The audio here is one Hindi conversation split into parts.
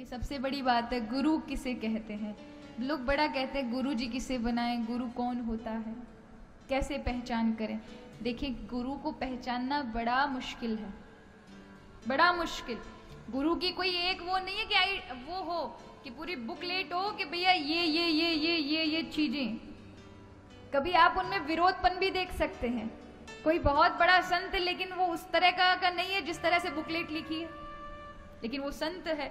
ये सबसे बड़ी बात है, गुरु किसे कहते हैं। लोग बड़ा कहते हैं गुरु जी किसे बनाएं, गुरु कौन होता है, कैसे पहचान करें। देखिए, गुरु को पहचानना बड़ा मुश्किल है, बड़ा मुश्किल। गुरु की कोई एक वो नहीं है कि वो हो कि पूरी बुकलेट हो कि भैया ये चीजें। कभी आप उनमें विरोधपन भी देख सकते हैं। कोई बहुत बड़ा संत लेकिन वो उस तरह का नहीं है जिस तरह से बुकलेट लिखी है, लेकिन वो संत है।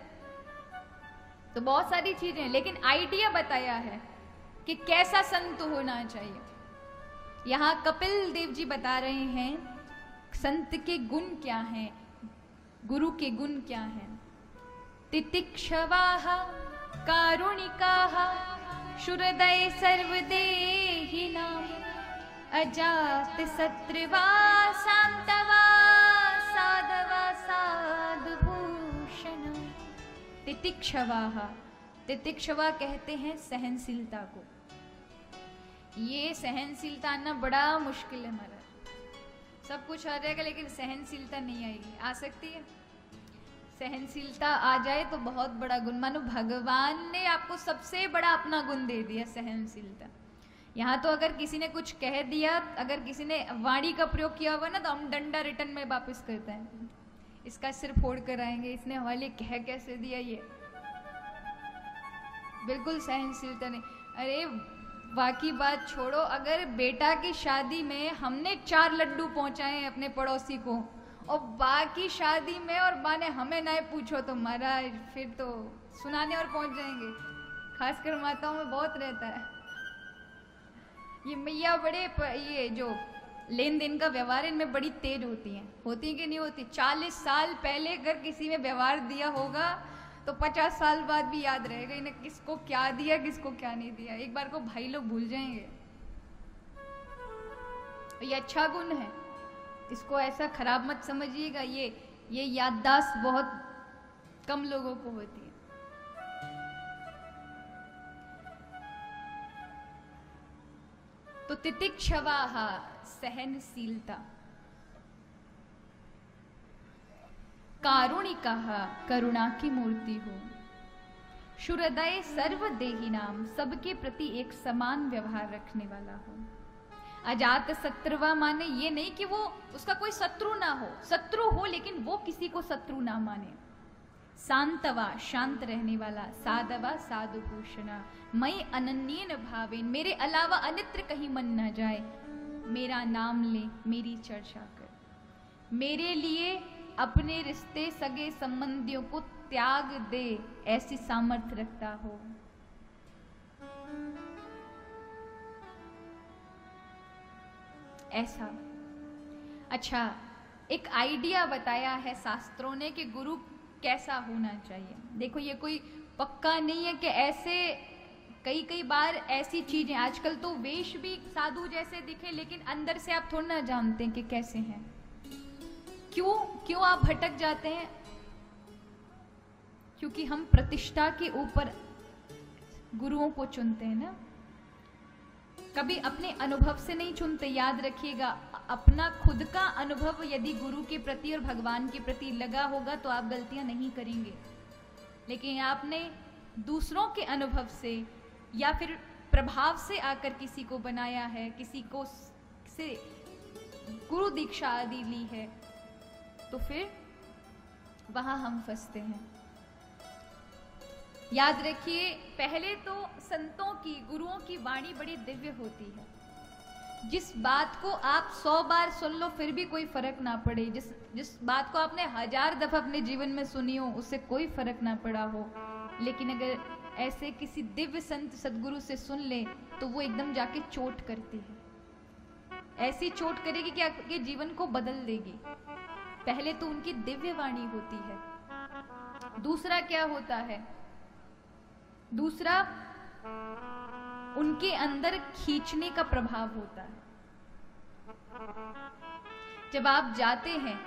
तो बहुत सारी चीजें, लेकिन आइडिया बताया है कि कैसा संत होना चाहिए। यहां कपिल देव जी बता रहे हैं संत के गुण क्या हैं, गुरु के गुण क्या हैं। तितिक्षवाः कारुणिकाः शुरदय सर्वदेहिनां अजात शत्रुवा शान्तवा साधवा साधुभूषणम्। तितिक्षवाः, तितिक्षवा कहते हैं सहनशीलता को। ये सहनशीलता आना बड़ा मुश्किल है हमारा। सब कुछ आ जाएगा लेकिन सहनशीलता नहीं आएगी। आ सकती है? सहनशीलता आ जाए तो बहुत बड़ा गुण। मानो भगवान ने आपको सबसे बड़ा अपना गुण दे दिया, सहनशीलता। यहाँ तो अगर किसी ने कुछ कह दिया, अगर किसी ने वाणी का प्रयोग किया होगा ना, तो हम डंडा रिटर्न में वापस करते हैं, इसका सिर फोड़ कर आएंगे, इसने हमारे कह कैसे दिया। ये बिल्कुल सहनशीलता नहीं। अरे बाकी बात छोड़ो, अगर बेटा की शादी में हमने 4 लड्डू पहुंचाए अपने पड़ोसी को और बाकी शादी में और माने हमें ना पूछो तो महाराज फिर तो सुनाने और पहुंच जाएंगे। खासकर माताओं में बहुत रहता है ये। मैया बड़े ये जो लेन देन का व्यवहार इनमें बड़ी तेज होती हैं कि नहीं होती। 40 साल पहले अगर किसी में व्यवहार दिया होगा तो 50 साल बाद भी याद रहेगा इन्हें किसको क्या दिया, किसको क्या नहीं दिया। एक बार को भाई लोग भूल जाएंगे। ये अच्छा गुण है, इसको ऐसा खराब मत समझिएगा। ये याददाश्त बहुत कम लोगों को होती है। तो तितिक्षवाः सहनशीलता, कारुणिकाः करुणा की मूर्ति हो, शुरदय सर्वदेहिनाम सबके प्रति एक समान व्यवहार रखने वाला हो। अजात शत्रुवा माने ये नहीं कि वो उसका कोई शत्रु ना हो, शत्रु हो लेकिन वो किसी को शत्रु ना माने। शांतवा शांत रहने वाला, साधवा साधुभूषणा मई अनन्येन भावेन मेरे अलावा अन्यत्र कहीं मन ना जाए। मेरा नाम ले, मेरी चर्चा कर, मेरे लिए अपने रिश्ते सगे संबंधियों को त्याग दे, ऐसी सामर्थ्य रखता हो। ऐसा। अच्छा, एक आइडिया बताया है शास्त्रों ने कि गुरु कैसा होना चाहिए। देखो, ये कोई पक्का नहीं है कि ऐसे कई बार ऐसी चीजें, आजकल तो वेश भी साधु जैसे दिखे लेकिन अंदर से आप थोड़ा ना जानते हैं कि कैसे हैं। क्यों आप भटक जाते हैं? क्योंकि हम प्रतिष्ठा के ऊपर गुरुओं को चुनते हैं ना, कभी अपने अनुभव से नहीं चुनते। याद रखिएगा, अपना खुद का अनुभव यदि गुरु के प्रति और भगवान के प्रति लगा होगा तो आप गलतियां नहीं करेंगे। लेकिन आपने दूसरों के अनुभव से या फिर प्रभाव से आकर किसी को बनाया है, किसी को से गुरु दीक्षा आदि ली है, तो फिर वहां हम फंसते हैं। याद रखिए, पहले तो संतों की, गुरुओं की वाणी बड़ी दिव्य होती है। जिस बात को आप 100 बार सुन लो फिर भी कोई फर्क ना पड़े, जिस बात को आपने 1000 दफा अपने जीवन में सुनी हो उससे कोई फर्क ना पड़ा हो, लेकिन अगर ऐसे किसी दिव्य संत सदगुरु से सुन ले तो वो एकदम जाके चोट करती है। ऐसी चोट करेगी कि आपके जीवन को बदल देगी। पहले तो उनकी दिव्य वाणी होती है। दूसरा क्या होता है? दूसरा उनके अंदर खींचने का प्रभाव होता है। जब आप जाते हैं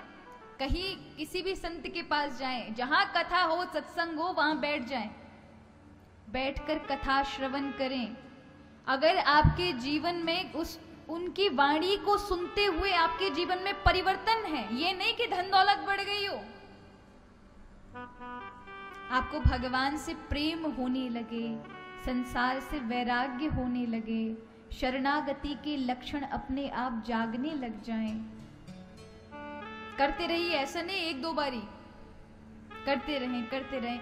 कहीं, किसी भी संत के पास जाएं, जहां कथा हो, सत्संग हो, वहां बैठ जाएं, बैठकर कथा श्रवण करें। अगर आपके जीवन में उनकी वाणी को सुनते हुए आपके जीवन में परिवर्तन है, ये नहीं कि धन दौलत बढ़ गई हो, आपको भगवान से प्रेम होने लगे, संसार से वैराग्य होने लगे, शरणागति के लक्षण अपने आप जागने लग जाएं। करते रहिए, ऐसा नहीं एक दो बारी, करते रहें करते रहें।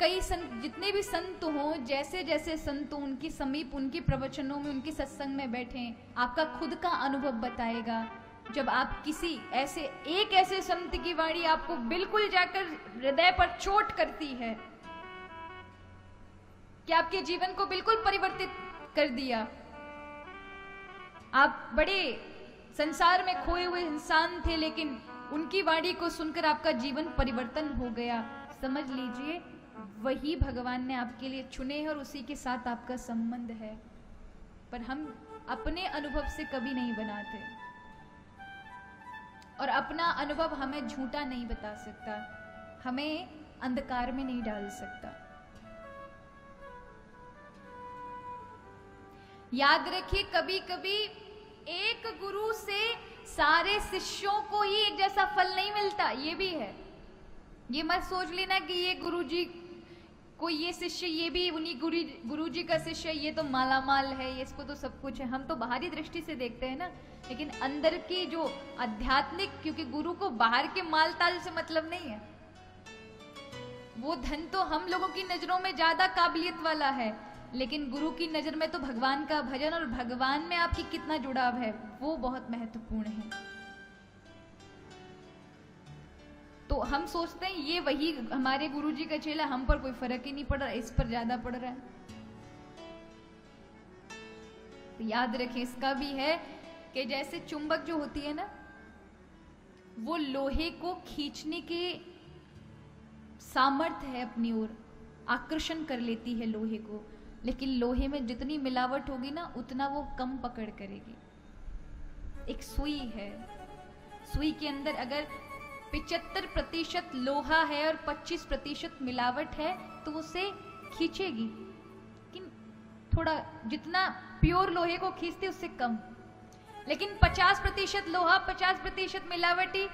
कई संत, जितने भी संत हों, जैसे जैसे संत हों, उनके समीप, उनके प्रवचनों में, उनके सत्संग में बैठें, आपका खुद का अनुभव बताएगा। जब आप किसी ऐसे संत की वाणी आपको बिल्कुल जाकर हृदय पर चोट करती है कि आपके जीवन को बिल्कुल परिवर्तित कर दिया, आप बड़े संसार में खोए हुए इंसान थे, लेकिन उनकी वाणी को सुनकर आपका जीवन परिवर्तन हो गया, समझ लीजिए वही भगवान ने आपके लिए चुने हैं और उसी के साथ आपका संबंध है। पर हम अपने अनुभव से कभी नहीं बनाते, और अपना अनुभव हमें झूठा नहीं बता सकता, हमें अंधकार में नहीं डाल सकता। याद रखिए, कभी कभी एक गुरु से सारे शिष्यों को ही एक जैसा फल नहीं मिलता, ये भी है। ये मत सोच लेना कि ये गुरुजी को, ये शिष्य, ये भी उन्हीं गुरुजी का शिष्य, ये तो मालामाल है, ये इसको तो सब कुछ है। हम तो बाहरी दृष्टि से देखते हैं ना, लेकिन अंदर की जो आध्यात्मिक, क्योंकि गुरु को बाहर के माल ताल से मतलब नहीं है, वो धन तो हम लोगों की नजरों में ज्यादा काबिलियत वाला है, लेकिन गुरु की नजर में तो भगवान का भजन और भगवान में आपकी कितना जुड़ाव है, वो बहुत महत्वपूर्ण है। तो हम सोचते हैं ये वही हमारे गुरुजी का चेला, हम पर कोई फर्क ही नहीं पड़ रहा, इस पर ज्यादा पड़ रहा है। तो याद रखें, इसका भी है कि जैसे चुंबक जो होती है ना, वो लोहे को खींचने के सामर्थ्य है, अपनी ओर आकर्षण कर लेती है लोहे को, लेकिन लोहे में जितनी मिलावट होगी ना, उतना वो कम पकड़ करेगी। एक सुई है, सुई के अंदर अगर 75% लोहा है और 25% मिलावट है, तो उसे खींचेगी, लेकिन थोड़ा जितना प्योर लोहे को खींचते उससे कम। लेकिन 50% लोहा 50% मिलावटी,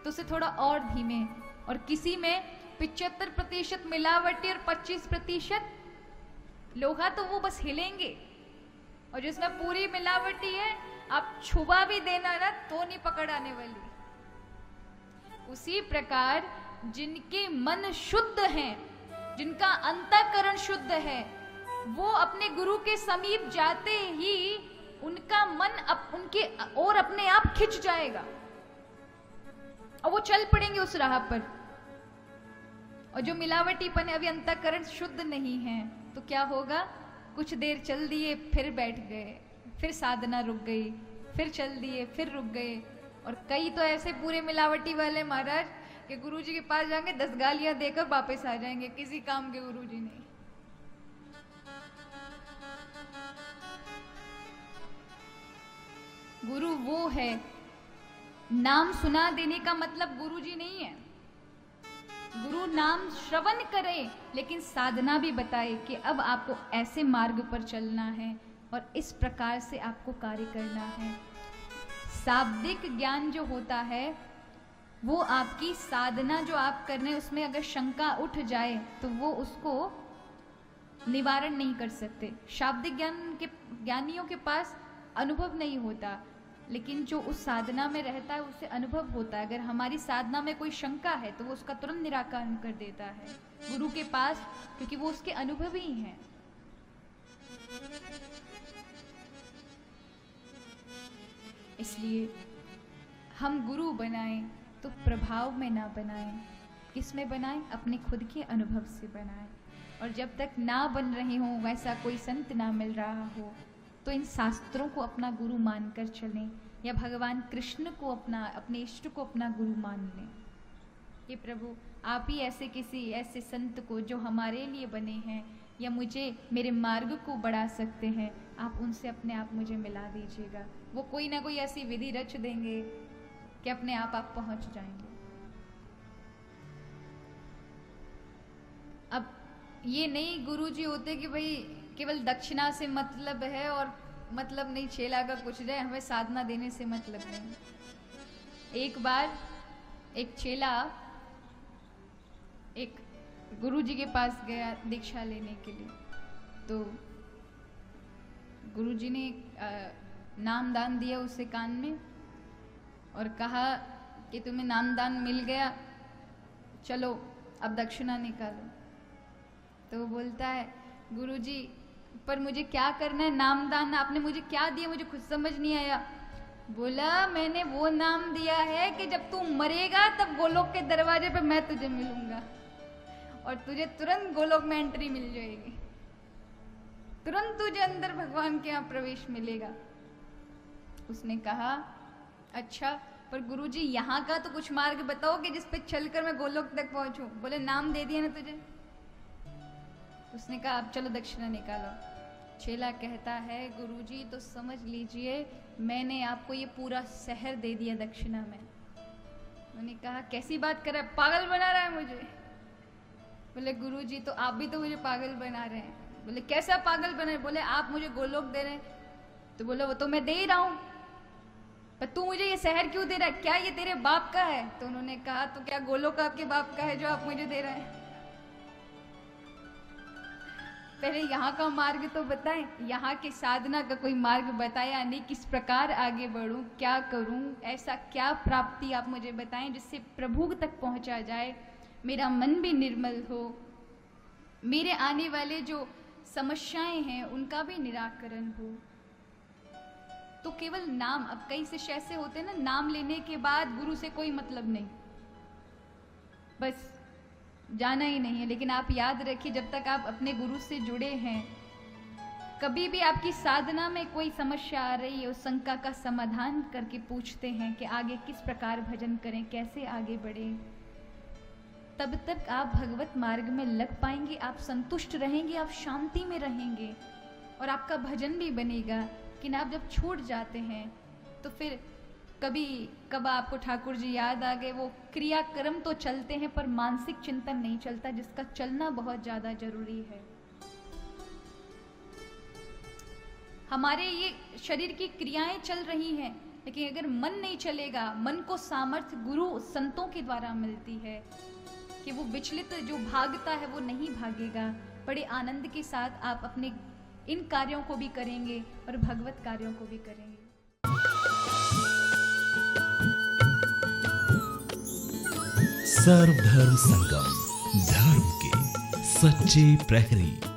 तो उसे थोड़ा और धीमे। और किसी में 75% मिलावटी और 25% लोहा, तो वो बस हिलेंगे। और जिसमें पूरी मिलावटी है, आप छुआ भी देना ना तो नहीं पकड़ आने वाली। उसी प्रकार जिनके मन शुद्ध हैं, जिनका अंतःकरण शुद्ध है, वो अपने गुरु के समीप जाते ही उनका मन उनके और अपने आप खिंच जाएगा और वो चल पड़ेंगे उस राह पर। और जो मिलावटीपन है, अभी अंतःकरण शुद्ध नहीं है, तो क्या होगा, कुछ देर चल दिए फिर बैठ गए, फिर साधना रुक गई, फिर चल दिए फिर रुक गए। और कई तो ऐसे पूरे मिलावटी वाले महाराज कि गुरुजी के पास जाएंगे 10 गालियां देकर वापस आ जाएंगे, किसी काम के गुरुजी नहीं। गुरु वो है, नाम सुना देने का मतलब गुरुजी नहीं है। गुरु नाम श्रवण करे, लेकिन साधना भी बताए कि अब आपको ऐसे मार्ग पर चलना है और इस प्रकार से आपको कार्य करना है। शाब्दिक ज्ञान जो होता है, वो आपकी साधना जो आप कर रहे हैं उसमें अगर शंका उठ जाए तो वो उसको निवारण नहीं कर सकते। शाब्दिक ज्ञान के ज्ञानियों के पास अनुभव नहीं होता, लेकिन जो उस साधना में रहता है उसे अनुभव होता है। अगर हमारी साधना में कोई शंका है तो वो उसका तुरंत निराकरण कर देता है गुरु के पास, क्योंकि वो उसके अनुभव ही हैं। इसलिए हम गुरु बनाएं तो प्रभाव में ना बनाएं। किस में बनाएं? अपने खुद के अनुभव से बनाएं। और जब तक ना बन रहे हों, वैसा कोई संत ना मिल रहा हो, तो इन शास्त्रों को अपना गुरु मानकर चलें, या भगवान कृष्ण को अपने इष्ट को अपना गुरु मान लें। ये प्रभु आप ही ऐसे किसी ऐसे संत को जो हमारे लिए बने हैं या मुझे मेरे मार्ग को बढ़ा सकते हैं, आप उनसे अपने आप मुझे मिला दीजिएगा। वो कोई ना कोई ऐसी विधि रच देंगे कि अपने आप पहुंच जाएंगे। अब ये नहीं गुरुजी होते कि भाई केवल दक्षिणा से मतलब है और मतलब नहीं चेला का कुछ जाए, हमें साधना देने से मतलब नहीं। एक बार एक चेला एक गुरुजी के पास गया दीक्षा लेने के लिए। तो गुरुजी ने नाम दान दिया उसे कान में और कहा कि तुम्हें नाम दान मिल गया, चलो अब दक्षिणा निकालो। तो वो बोलता है, गुरुजी पर मुझे क्या करना है, नाम दान आपने मुझे क्या दिया, मुझे खुद समझ नहीं आया। बोला, मैंने वो नाम दिया है कि जब तू मरेगा तब गोलोक के दरवाजे पे मैं तुझे मिलूंगा और तुझे तुरंत गोलोक में एंट्री मिल जाएगी, तुरंत तुझे अंदर भगवान के यहाँ प्रवेश मिलेगा। उसने कहा, अच्छा पर गुरुजी यहाँ का तो कुछ मार्ग बताओ कि जिस पे चलकर मैं गोलोक तक पहुंचूं। बोले, नाम दे दिया ना तुझे। उसने कहा, अब चलो दक्षिणा निकालो। चेला कहता है, गुरुजी तो समझ लीजिए मैंने आपको ये पूरा शहर दे दिया दक्षिणा में। मैंने कहा, कैसी बात कर रहा है, पागल बना रहा है मुझे। बोले, गुरुजी तो आप भी तो मुझे पागल बना रहे हैं। बोले, कैसा पागल बना रहे? बोले, आप मुझे गोलोक दे रहे हैं। तो बोले, वो तो मैं दे ही रहा हूं, पर तू मुझे ये शहर क्यों दे रहा है, क्या ये तेरे बाप का है? तो उन्होंने कहा, तो क्या गोलोक आपके बाप का है जो आप मुझे दे रहे हैं? पहले यहाँ का मार्ग तो बताएं, यहाँ के साधना का कोई मार्ग बताया नहीं, किस प्रकार आगे बढ़ूं, क्या करूं, ऐसा क्या प्राप्ति आप मुझे बताएं जिससे प्रभु तक पहुंचा जाए, मेरा मन भी निर्मल हो, मेरे आने वाले जो समस्याएं हैं उनका भी निराकरण हो। तो केवल नाम, अब कई शिष्य ऐसे होते हैं ना, नाम लेने के बाद गुरु से कोई मतलब नहीं, बस जाना ही नहीं है। लेकिन आप याद रखिए, जब तक आप अपने गुरु से जुड़े हैं, कभी भी आपकी साधना में कोई समस्या आ रही है, उस शंका का समाधान करके पूछते हैं कि आगे किस प्रकार भजन करें, कैसे आगे बढ़े, तब तक आप भगवत मार्ग में लग पाएंगे, आप संतुष्ट रहेंगे, आप शांति में रहेंगे और आपका भजन भी बनेगा। लेकिन आप जब छूट जाते हैं तो फिर कभी कब आपको ठाकुर जी याद आ गए, वो क्रियाक्रम तो चलते हैं पर मानसिक चिंतन नहीं चलता, जिसका चलना बहुत ज्यादा जरूरी है। हमारे ये शरीर की क्रियाएं चल रही हैं, लेकिन अगर मन नहीं चलेगा, मन को सामर्थ्य गुरु संतों के द्वारा मिलती है कि वो विचलित जो भागता है वो नहीं भागेगा। बड़े आनंद के साथ आप अपने इन कार्यों को भी करेंगे और भगवत कार्यों को भी करेंगे। सर्वधर्म संगम, धर्म के सच्चे प्रहरी।